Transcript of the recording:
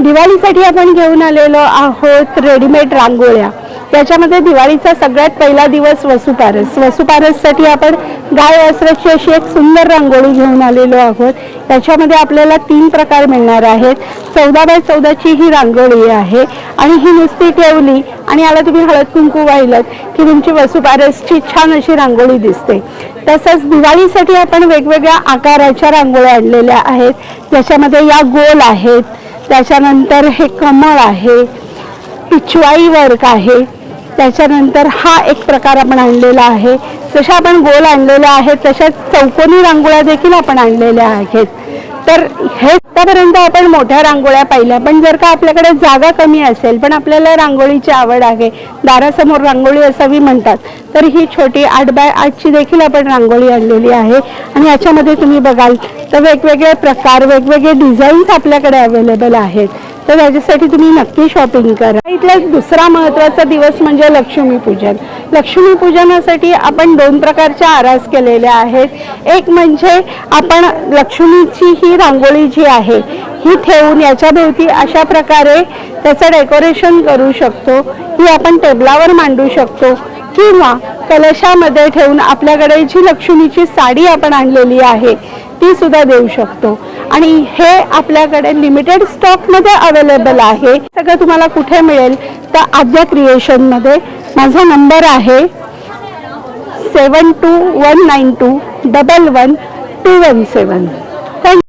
दिवाळीसाठी आपण घेऊन आलेलो आहोत रेडीमेड रांगोळ्या। त्याच्यामध्ये दिवाळीचा सगळ्यात पहिला दिवस वसुबारससाठी आपण गाय वासराची अशी एक सुंदर रांगोळी घेऊन आलेलो आहोत। त्याच्यामध्ये आपल्याला 3 प्रकार मिळणार आहेत। 14 बाय 14 ची ही रांगोळी आहे आणि ही नुसती ठेवली आणि याला तुम्ही हळद कुंकू वाहिलं की तुमची वसुबारसची छान अशी रांगोळी दिसते। तसंच दिवाळीसाठी आपण वेगवेगळ्या आकाराच्या रांगोळ्या आणलेल्या आहेत, ज्याच्यामध्ये या गोल आहेत, त्याच्यानंतर हे कमळ आहे, पिचवाई वर्क आहे, त्याच्यानंतर हा एक प्रकार आपण आणलेला आहे। जशा आपण गोल आणलेल्या आहेत तशाच चौकोनी रांगोळ्या देखील आपण आणलेल्या आहेत। तर हे आतापर्यंत आपण मोठ्या रांगोळ्या पाहिल्या, पण जर का आपल्याकडे जागा कमी असेल पण आपल्याला रांगोळीची आवड आहे, दारासमोर रांगोळी असावी म्हणतात, तर ही छोटी 8 बाय 8 ची देखील आपण रांगोळी आणलेली आहे। आणि याच्यामध्ये तुम्ही बघाल तर वेगवेगळे प्रकार, वेगवेगळे डिझाईन्स आपल्याकडे अवेलेबल आहेत। तर त्याच्यासाठी तुम्ही नक्की शॉपिंग करा। इथला दुसरा महत्त्वाचा दिवस म्हणजे लक्ष्मीपूजन। लक्ष्मीपूजनासाठी आपण 2 प्रकारच्या आरास केलेल्या आहेत। एक म्हणजे आपण लक्ष्मीची ही रांगोळी जी आहे ही ठेवून याच्या भोवती अशा प्रकारे त्याचं डेकोरेशन करू शकतो, ही आपण टेबलावर मांडू शकतो किंवा कलशामध्ये ठेवून आपल्याकडे जी लक्ष्मीची साडी आपण आणलेली आहे ती सुद्धा देऊ शकतो। आणि हे आपल्याकडे लिमिटेड स्टॉक मध्ये अवेलेबल आहे। सगळं तुम्हाला कुठे मिळेल तर आद्या क्रिएशन मध्ये। माझा नंबर आहे 7219211217।